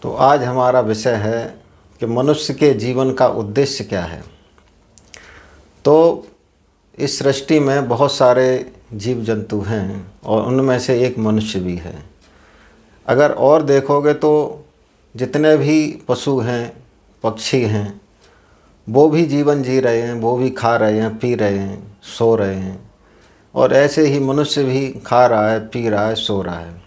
तो आज हमारा विषय है कि मनुष्य के जीवन का उद्देश्य क्या है। तो इस सृष्टि में बहुत सारे जीव जंतु हैं और उनमें से एक मनुष्य भी है। अगर और देखोगे तो जितने भी पशु हैं, पक्षी हैं, वो भी जीवन जी रहे हैं, वो भी खा रहे हैं, पी रहे हैं, सो रहे हैं। और ऐसे ही मनुष्य भी खा रहा है, पी रहा है, सो रहा है।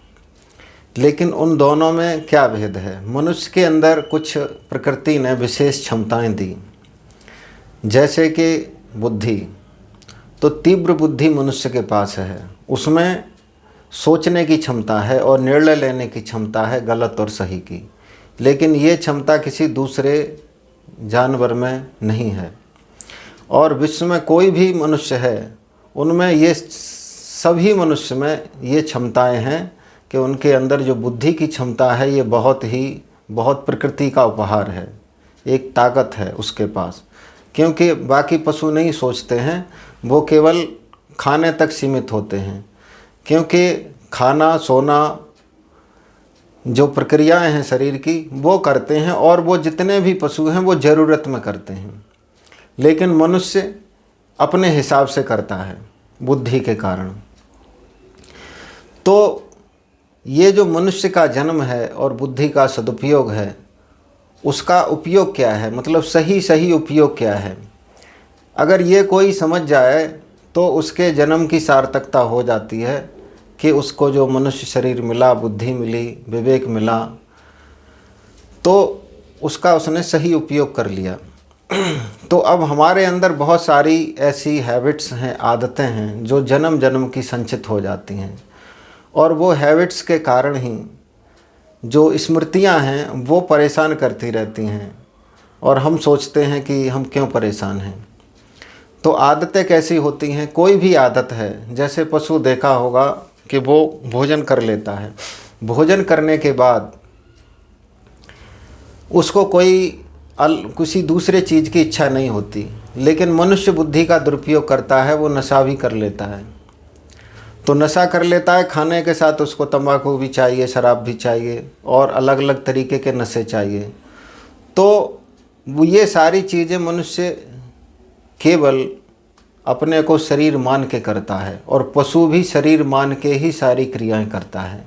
लेकिन उन दोनों में क्या भेद है? मनुष्य के अंदर कुछ प्रकृति ने विशेष क्षमताएं दी, जैसे कि बुद्धि। तो तीव्र बुद्धि मनुष्य के पास है, उसमें सोचने की क्षमता है और निर्णय लेने की क्षमता है, गलत और सही की। लेकिन ये क्षमता किसी दूसरे जानवर में नहीं है। और विश्व में कोई भी मनुष्य है, उनमें ये सभी मनुष्य में ये क्षमताएं हैं कि उनके अंदर जो बुद्धि की क्षमता है ये बहुत प्रकृति का उपहार है, एक ताकत है उसके पास। क्योंकि बाकी पशु नहीं सोचते हैं, वो केवल खाने तक सीमित होते हैं। क्योंकि खाना, सोना, जो प्रक्रियाएं हैं शरीर की, वो करते हैं, और वो जितने भी पशु हैं वो ज़रूरत में करते हैं। लेकिन मनुष्य अपने हिसाब से करता है बुद्धि के कारण। तो ये जो मनुष्य का जन्म है और बुद्धि का सदुपयोग है, उसका उपयोग क्या है, मतलब सही उपयोग क्या है? अगर ये कोई समझ जाए तो उसके जन्म की सार्थकता हो जाती है कि उसको जो मनुष्य शरीर मिला, बुद्धि मिली, विवेक मिला, तो उसका उसने सही उपयोग कर लिया। तो अब हमारे अंदर बहुत सारी ऐसी हैबिट्स हैं, आदतें हैं, जो जन्म जन्म की संचित हो जाती हैं। और वो हैबिट्स के कारण ही जो स्मृतियां हैं वो परेशान करती रहती हैं, और हम सोचते हैं कि हम क्यों परेशान हैं। तो आदतें कैसी होती हैं? कोई भी आदत है, जैसे पशु देखा होगा कि वो भोजन कर लेता है, भोजन करने के बाद उसको किसी दूसरे चीज़ की इच्छा नहीं होती। लेकिन मनुष्य बुद्धि का दुरुपयोग करता है, वो नशा भी कर लेता है। तो नशा कर लेता है, खाने के साथ उसको तंबाकू भी चाहिए, शराब भी चाहिए, और अलग अलग तरीके के नशे चाहिए। तो ये सारी चीज़ें मनुष्य केवल अपने को शरीर मान के करता है, और पशु भी शरीर मान के ही सारी क्रियाएं करता है।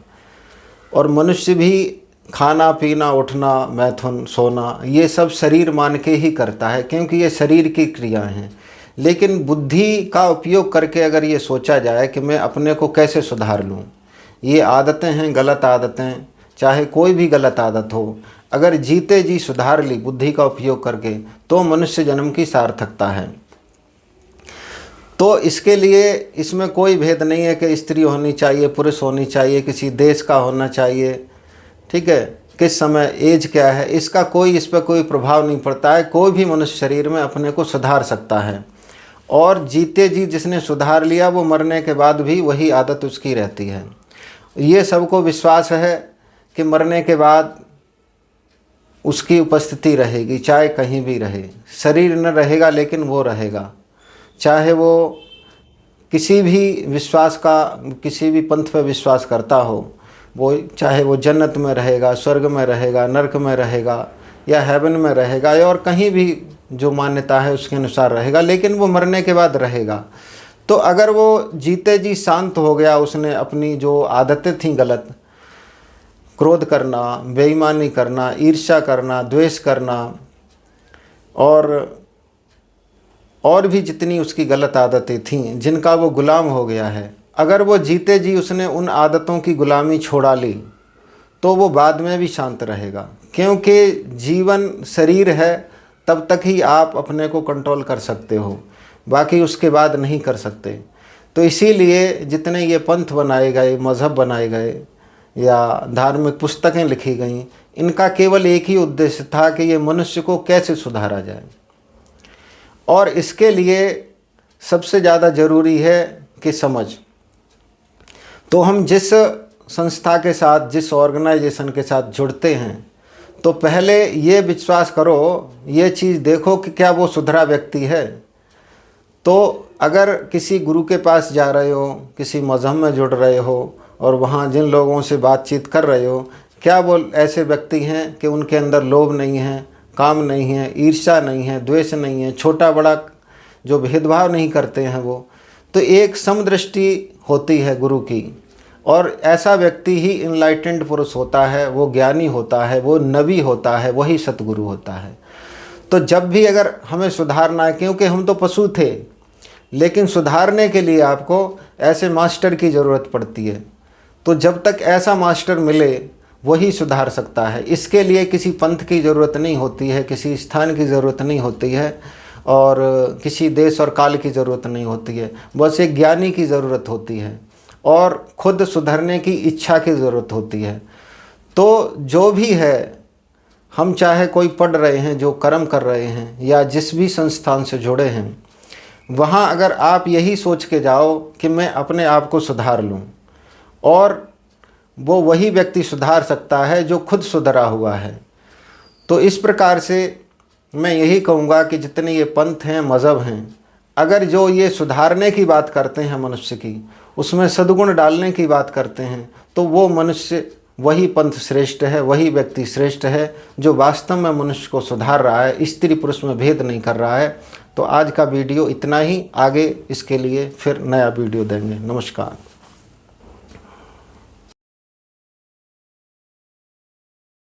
और मनुष्य भी खाना, पीना, उठना, मैथुन, सोना, ये सब शरीर मान के ही करता है, क्योंकि ये शरीर की क्रियाएं हैं। लेकिन बुद्धि का उपयोग करके अगर ये सोचा जाए कि मैं अपने को कैसे सुधार लूँ, ये आदतें हैं, गलत आदतें, चाहे कोई भी गलत आदत हो, अगर जीते जी सुधार ली बुद्धि का उपयोग करके, तो मनुष्य जन्म की सार्थकता है। तो इसके लिए इसमें कोई भेद नहीं है कि स्त्री होनी चाहिए, पुरुष होनी चाहिए, किसी देश का होना चाहिए, ठीक है, किस समय, एज क्या है, इसका इस पर कोई प्रभाव नहीं पड़ता है। कोई भी मनुष्य शरीर में अपने को सुधार सकता है, और जीते जी जिसने सुधार लिया वो मरने के बाद भी वही आदत उसकी रहती है। ये सबको विश्वास है कि मरने के बाद उसकी उपस्थिति रहेगी, चाहे कहीं भी रहे। शरीर न रहेगा लेकिन वो रहेगा, चाहे वो किसी भी पंथ पर विश्वास करता हो, वो चाहे वो जन्नत में रहेगा, स्वर्ग में रहेगा, नरक में रहेगा, या हेवन में रहेगा, और कहीं भी जो मान्यता है उसके अनुसार रहेगा, लेकिन वो मरने के बाद रहेगा। तो अगर वो जीते जी शांत हो गया, उसने अपनी जो आदतें थीं गलत, क्रोध करना, बेईमानी करना, ईर्ष्या करना, द्वेष करना, और भी जितनी उसकी गलत आदतें थीं जिनका वो गुलाम हो गया है, अगर वो जीते जी उसने उन आदतों की गुलामी छोड़ा ली, तो वो बाद में भी शांत रहेगा। क्योंकि जीवन शरीर है, तब तक ही आप अपने को कंट्रोल कर सकते हो, बाकी उसके बाद नहीं कर सकते। तो इसीलिए जितने ये पंथ बनाए गए, मज़हब बनाए गए, या धार्मिक पुस्तकें लिखी गईं, इनका केवल एक ही उद्देश्य था कि ये मनुष्य को कैसे सुधारा जाए। और इसके लिए सबसे ज़्यादा ज़रूरी है कि समझ। तो हम जिस संस्था के साथ, जिस ऑर्गेनाइजेशन के साथ जुड़ते हैं, तो पहले ये विश्वास करो, ये चीज़ देखो कि क्या वो सुधरा व्यक्ति है। तो अगर किसी गुरु के पास जा रहे हो, किसी मज़हब में जुड़ रहे हो, और वहाँ जिन लोगों से बातचीत कर रहे हो, क्या वो ऐसे व्यक्ति हैं कि उनके अंदर लोभ नहीं है, काम नहीं है, ईर्ष्या नहीं है, द्वेष नहीं है, छोटा बड़ा जो भेदभाव नहीं करते हैं वो। तो एक समदृष्टि होती है गुरु की, और ऐसा व्यक्ति ही इनलाइटेंड पुरुष होता है, वो ज्ञानी होता है, वो नबी होता है, वही सतगुरु होता है। तो जब भी अगर हमें सुधारना है, क्योंकि हम तो पशु थे, लेकिन सुधारने के लिए आपको ऐसे मास्टर की ज़रूरत पड़ती है। तो जब तक ऐसा मास्टर मिले वही सुधार सकता है। इसके लिए किसी पंथ की ज़रूरत नहीं होती है, किसी स्थान की ज़रूरत नहीं होती है, और किसी देश और काल की ज़रूरत नहीं होती है। बस एक ज्ञानी की ज़रूरत होती है और खुद सुधरने की इच्छा की ज़रूरत होती है। तो जो भी है, हम चाहे कोई पढ़ रहे हैं, जो कर्म कर रहे हैं, या जिस भी संस्थान से जुड़े हैं, वहाँ अगर आप यही सोच के जाओ कि मैं अपने आप को सुधार लूँ, और वो वही व्यक्ति सुधार सकता है जो खुद सुधरा हुआ है। तो इस प्रकार से मैं यही कहूँगा कि जितने ये पंथ हैं, मज़हब हैं, अगर जो ये सुधारने की बात करते हैं मनुष्य की, उसमें सद्गुण डालने की बात करते हैं, तो वो मनुष्य, वही पंथ श्रेष्ठ है, वही व्यक्ति श्रेष्ठ है जो वास्तव में मनुष्य को सुधार रहा है, स्त्री पुरुष में भेद नहीं कर रहा है। तो आज का वीडियो इतना ही, आगे इसके लिए फिर नया वीडियो देंगे। नमस्कार।